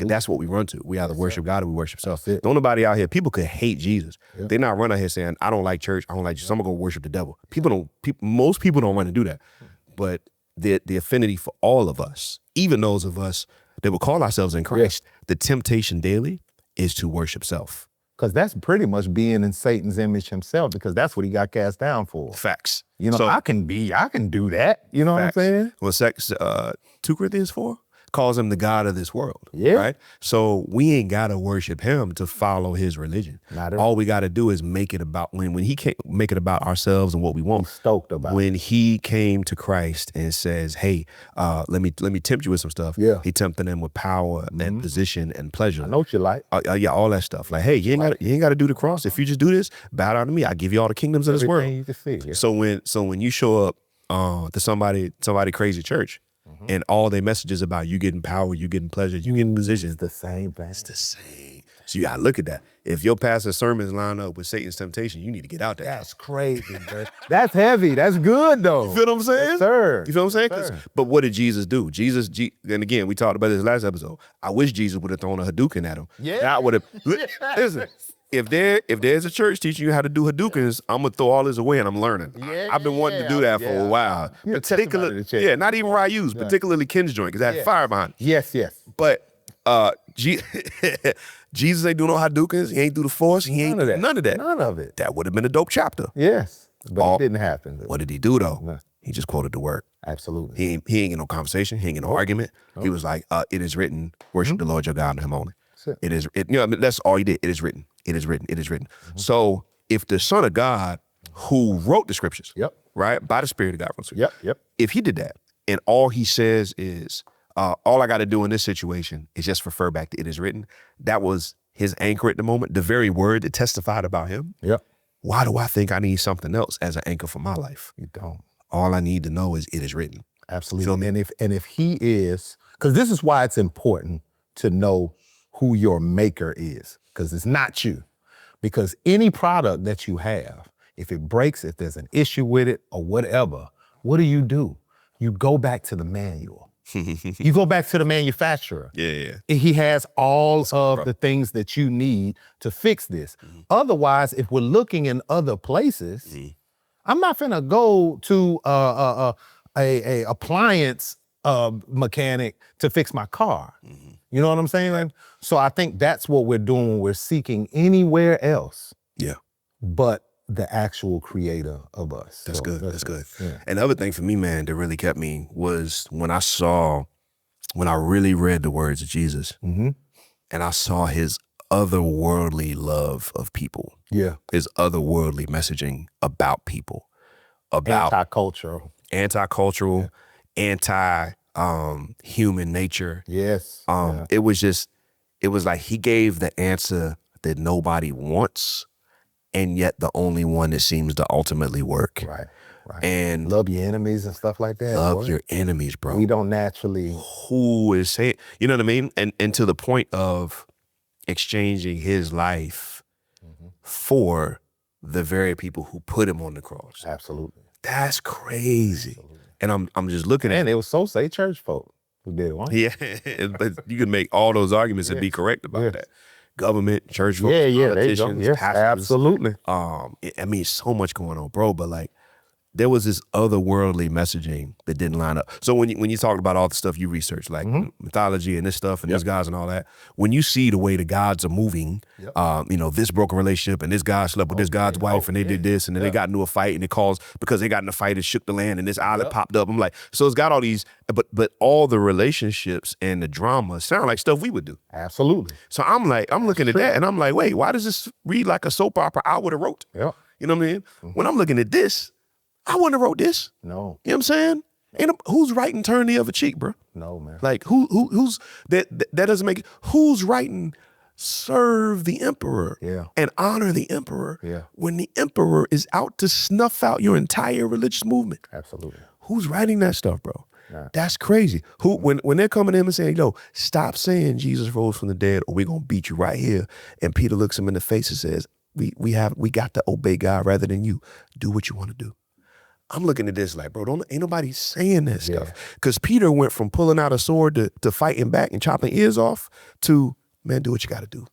Because that's what we run to. We either worship God or we worship self. Don't nobody out here, people could hate Jesus. They're not running out here saying, I don't like church, I don't like Jesus, I'm gonna go worship the devil. Most people don't run to do that. But the affinity for all of us, even those of us that would call ourselves in Christ, the temptation daily is to worship self. Because that's pretty much being in Satan's image himself, because that's what he got cast down for. Facts. You know, So, I can do that. You know facts. what I'm saying? Well, 2 Corinthians 4 calls him the God of this world. Yeah. Right? So we ain't got to worship him to follow his religion. Not at all. All we got to do is make it about, when he can't make it about ourselves and what we want. I'm stoked about When he came to Christ and says, hey, let me tempt you with some stuff. Yeah. He tempted them with power and position and pleasure. I know what you like. Yeah, all that stuff. Like, hey, you ain't got to do the cross. If you just do this, bow down to me. I give you all the kingdoms of this world. Everything you can see. Yeah. So when you show up to somebody crazy church, and all their messages about you getting power, you getting pleasure, you getting position. It's the same thing. It's the same. So you gotta look at that. If your pastor's sermons line up with Satan's temptation, you need to get out there. That's crazy, bro. That's heavy. That's good, though. You feel what I'm saying? Yes, sir. You feel what I'm saying? But what did Jesus do? And again, we talked about this last episode. I wish Jesus would have thrown a Hadouken at him. Yeah. That would have, listen, if there's a church teaching you how to do Hadoukens, I'm gonna throw all this away and I'm learning. I've been wanting to do that for a while. Particularly, not even where I use, particularly Ken's joint, because I had fire behind it. Yes, yes. But Jesus ain't do no Hadoukens, he ain't do the force, he ain't none of that. None of it. That would have been a dope chapter. Yes, but it didn't happen. What did he do though? No. He just quoted the word. Absolutely. He ain't get no conversation, he ain't get no argument. He was like, it is written, worship the Lord your God and him only. That's all he did. It is written. It is written. It is written. So if the Son of God, who wrote the scriptures, right, by the Spirit of God, wrote the scriptures, if he did that, and all he says is, all I got to do in this situation is just refer back to it is written. That was his anchor at the moment, the very word that testified about him. Why do I think I need something else as an anchor for my life? You don't. All I need to know is it is written. Absolutely. And if he is, because this is why it's important to know who your maker is, because it's not you. Because any product that you have, if it breaks, if there's an issue with it or whatever, what do? You go back to the manual. You go back to the manufacturer. He has all of the things that you need to fix this. Otherwise, if we're looking in other places, I'm not finna go to a appliance mechanic to fix my car. You know what I'm saying? So I think that's what we're doing when we're seeking anywhere else. But the actual creator of us. That's good. That's good. Yeah. And the other thing for me, man, that really kept me was when I really read the words of Jesus, and I saw his otherworldly love of people. His otherworldly messaging about people. About anti-cultural, anti-human nature. Yeah. It was like he gave the answer that nobody wants, and yet the only one that seems to ultimately work. Right. And love your enemies and stuff like that. Love your enemies, bro. We don't naturally. Who is saying, you know what I mean? And to the point of exchanging his life for the very people who put him on the cross. Absolutely. That's crazy. Absolutely. And I'm just looking at it. And it was so-say church folk who did one. Yeah, but you can make all those arguments and be correct about that. Government, church folks, politicians, pastors. Absolutely. I mean, so much going on, bro, but like, there was this otherworldly messaging that didn't line up. So when you talk about all the stuff you research, like mythology and this stuff and these guys and all that, when you see the way the gods are moving, this broken relationship and this guy slept with this guy's wife and they did this and then they got into a fight and it caused, because they got in a fight, it shook the land and this island popped up. I'm like, so it's got all these, but all the relationships and the drama sound like stuff we would do. Absolutely. So I'm looking at that and I'm like, wait, why does this read like a soap opera I would have wrote? Yeah. You know what I mean? When I'm looking at this, I wouldn't have wrote this. No. You know what I'm saying? Who's writing turn the other cheek, bro? No, man. Like who's that doesn't make it. Who's writing serve the emperor and honor the emperor when the emperor is out to snuff out your entire religious movement? Absolutely. Who's writing that stuff, bro? That's crazy. When they're coming in and saying, stop saying Jesus rose from the dead or we're gonna beat you right here. And Peter looks him in the face and says, we got to obey God rather than you. Do what you want to do. I'm looking at this like, bro, ain't nobody saying that stuff. Because Peter went from pulling out a sword to fighting back and chopping ears off to, man, do what you got to do.